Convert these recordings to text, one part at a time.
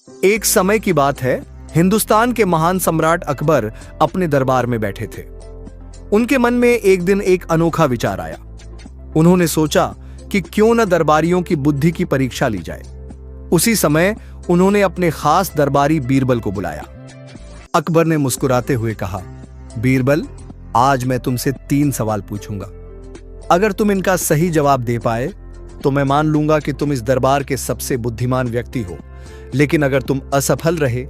एक समय की बात है, हिंदुस्तान के महान सम्राट अकबर अपने दरबार में बैठे थे। उनके मन में एक दिन एक अनोखा विचार आया। उन्होंने सोचा कि क्यों न दरबारियों की बुद्धि की परीक्षा ली जाए। उसी समय उन्होंने अपने खास दरबारी बीरबल को बुलाया। अकबर ने मुस्कुराते हुए कहा, बीरबल, आज मैं तुमसे 3 सवाल पूछूंगा। अगर तुम इनका सही जवाब दे पाए तो मैं मान लूंगा कि तुम इस दरबार के सबसे बुद्धिमान व्यक्ति हो, लेकिन अगर तुम असफल रहे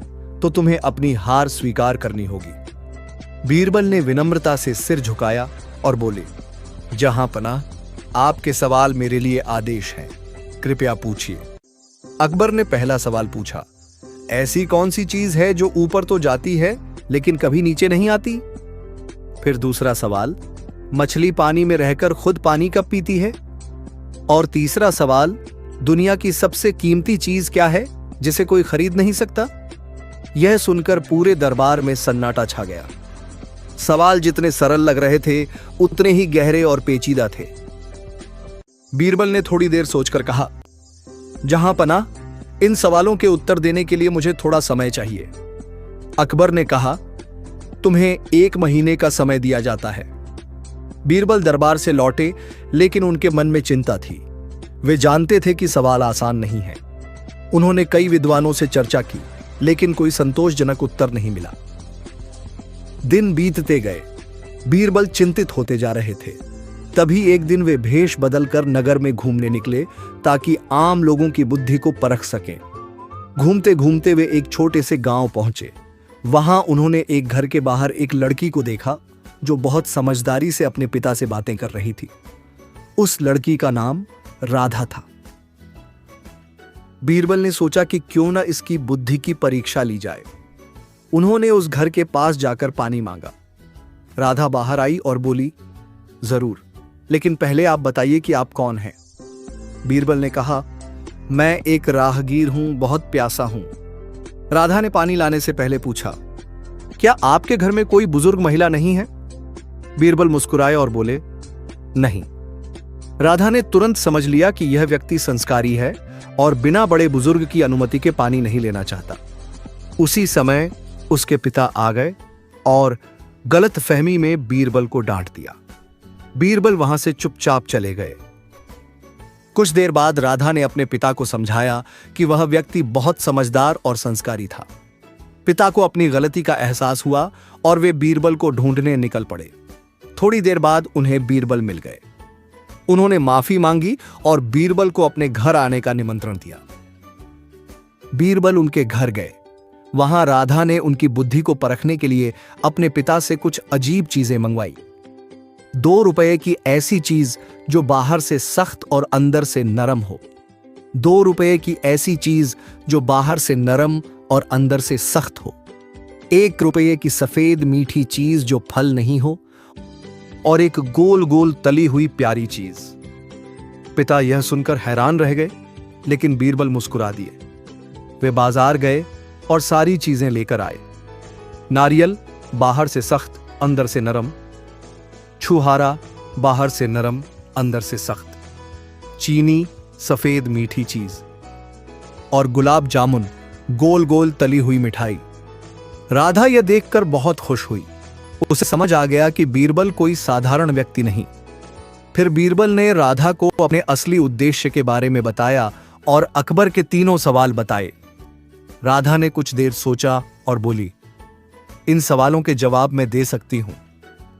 तो तुम्हें अपनी हार स्वीकार करनी होगी। बीरबल ने विनम्रता से सिर झुकाया और बोले, जहां पनाह, आपके सवाल मेरे लिए आदेश हैं, कृपया पूछिए। अकबर ने पहला सवाल पूछा, ऐसी कौन सी चीज है जो ऊपर तो जाती है लेकिन कभी नीचे नहीं आती? फिर दूसरा सवाल, मछली पानी में रहकर खुद पानी कब पीती है? और तीसरा सवाल, दुनिया की सबसे कीमती चीज क्या है जिसे कोई खरीद नहीं सकता? यह सुनकर पूरे दरबार में सन्नाटा छा गया। सवाल जितने सरल लग रहे थे उतने ही गहरे और पेचीदा थे। बीरबल ने थोड़ी देर सोचकर कहा, जहां पनाह, इन सवालों के उत्तर देने के लिए मुझे थोड़ा समय चाहिए। अकबर ने कहा, तुम्हें 1 महीने का समय दिया जाता है। बीरबल दरबार से लौटे, लेकिन उनके मन में चिंता थी। वे जानते थे कि सवाल आसान नहीं है। उन्होंने कई विद्वानों से चर्चा की, लेकिन कोई संतोषजनक उत्तर नहीं मिला। दिन बीतते गए, बीरबल चिंतित होते जा रहे थे। तभी एक दिन वे भेष बदलकर नगर में घूमने निकले ताकि आम लोगों की बुद्धि को परख सकें। घूमते घूमते वे एक छोटे से गांव पहुंचे। वहां उन्होंने एक घर के बाहर एक लड़की को देखा जो बहुत समझदारी से अपने पिता से बातें कर रही थी। उस लड़की का नाम राधा था। बीरबल ने सोचा कि क्यों न इसकी बुद्धि की परीक्षा ली जाए। उन्होंने उस घर के पास जाकर पानी मांगा। राधा बाहर आई और बोली, जरूर, लेकिन पहले आप बताइए कि आप कौन हैं? बीरबल ने कहा, मैं एक राहगीर हूं, बहुत प्यासा हूं। राधा ने पानी लाने से पहले पूछा, क्या आपके घर में कोई बुजुर्ग महिला नहीं है? बीरबल मुस्कुराए और बोले, नहीं। राधा ने तुरंत समझ लिया कि यह व्यक्ति संस्कारी है और बिना बड़े बुजुर्ग की अनुमति के पानी नहीं लेना चाहता। उसी समय उसके पिता आ गए और गलतफहमी में बीरबल को डांट दिया। बीरबल वहां से चुपचाप चले गए। कुछ देर बाद राधा ने अपने पिता को समझाया कि वह व्यक्ति बहुत समझदार और संस्कारी था। पिता को अपनी गलती का एहसास हुआ और वे बीरबल को ढूंढने निकल पड़े। थोड़ी देर बाद उन्हें बीरबल मिल गए। उन्होंने माफी मांगी और बीरबल को अपने घर आने का निमंत्रण दिया। बीरबल उनके घर गए। वहां राधा ने उनकी बुद्धि को परखने के लिए अपने पिता से कुछ अजीब चीजें मंगवाई। 2 रुपए की ऐसी चीज जो बाहर से सख्त और अंदर से नरम हो। 2 रुपए की ऐसी चीज जो बाहर से नरम और अंदर से सख्त हो। 1 रुपये की सफेद मीठी चीज जो फल नहीं हो, और एक गोल गोल तली हुई प्यारी चीज। पिता यह सुनकर हैरान रह गए, लेकिन बीरबल मुस्कुरा दिए। वे बाजार गए और सारी चीजें लेकर आए। नारियल, बाहर से सख्त अंदर से नरम। छुहारा, बाहर से नरम अंदर से सख्त। चीनी, सफेद मीठी चीज। और गुलाब जामुन, गोल गोल तली हुई मिठाई। राधा यह देखकर बहुत खुश हुई। उसे समझ आ गया कि बीरबल कोई साधारण व्यक्ति नहीं। फिर बीरबल ने राधा को अपने असली उद्देश्य के बारे में बताया और अकबर के 3 सवाल बताए। राधा ने कुछ देर सोचा और बोली, इन सवालों के जवाब मैं दे सकती हूं,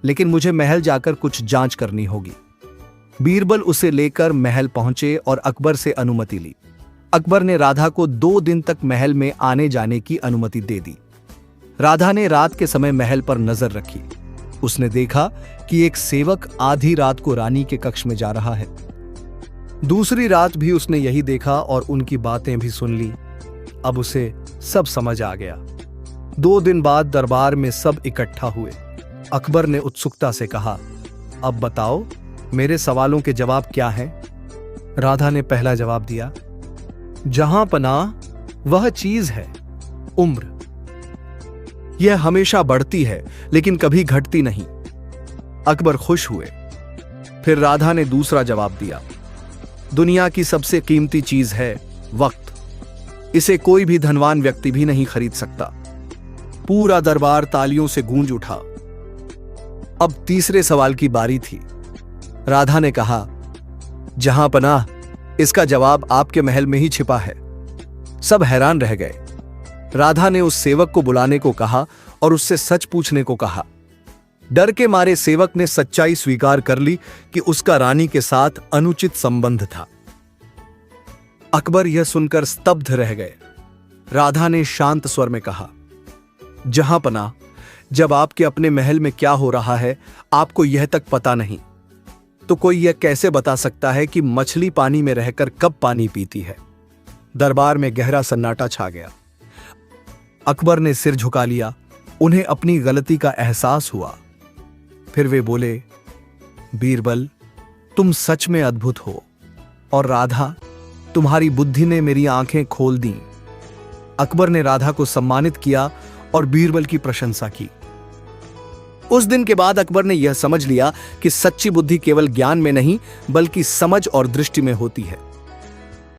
लेकिन मुझे महल जाकर कुछ जांच करनी होगी। बीरबल उसे लेकर महल पहुंचे और अकबर से अनुमति ली। अकबर ने राधा को 2 दिन तक महल में आने जाने की अनुमति दे दी। राधा ने रात के समय महल पर नजर रखी। उसने देखा कि एक सेवक आधी रात को रानी के कक्ष में जा रहा है। दूसरी रात भी उसने यही देखा और उनकी बातें भी सुन ली। अब उसे सब समझ आ गया। 2 दिन बाद दरबार में सब इकट्ठा हुए। अकबर ने उत्सुकता से कहा, अब बताओ, मेरे सवालों के जवाब क्या हैं? राधा ने पहला जवाब दिया, जहां पनाह वह चीज है उम्र। यह हमेशा बढ़ती है लेकिन कभी घटती नहीं। अकबर खुश हुए। फिर राधा ने दूसरा जवाब दिया, दुनिया की सबसे कीमती चीज है वक्त। इसे कोई भी धनवान व्यक्ति भी नहीं खरीद सकता। पूरा दरबार तालियों से गूंज उठा। अब तीसरे सवाल की बारी थी। राधा ने कहा, जहां पनाह, इसका जवाब आपके महल में ही छिपा है। सब हैरान रह गए। राधा ने उस सेवक को बुलाने को कहा और उससे सच पूछने को कहा। डर के मारे सेवक ने सच्चाई स्वीकार कर ली कि उसका रानी के साथ अनुचित संबंध था। अकबर यह सुनकर स्तब्ध रह गए। राधा ने शांत स्वर में कहा, जहां पनाह, जब आपके अपने महल में क्या हो रहा है आपको यह तक पता नहीं, तो कोई यह कैसे बता सकता है कि मछली पानी में रहकर कब पानी पीती है। दरबार में गहरा सन्नाटा छा गया। अकबर ने सिर झुका लिया। उन्हें अपनी गलती का एहसास हुआ। फिर वे बोले, बीरबल, तुम सच में अद्भुत हो, और राधा, तुम्हारी बुद्धि ने मेरी आंखें खोल दी। अकबर ने राधा को सम्मानित किया और बीरबल की प्रशंसा की। उस दिन के बाद अकबर ने यह समझ लिया कि सच्ची बुद्धि केवल ज्ञान में नहीं बल्कि समझ और दृष्टि में होती है।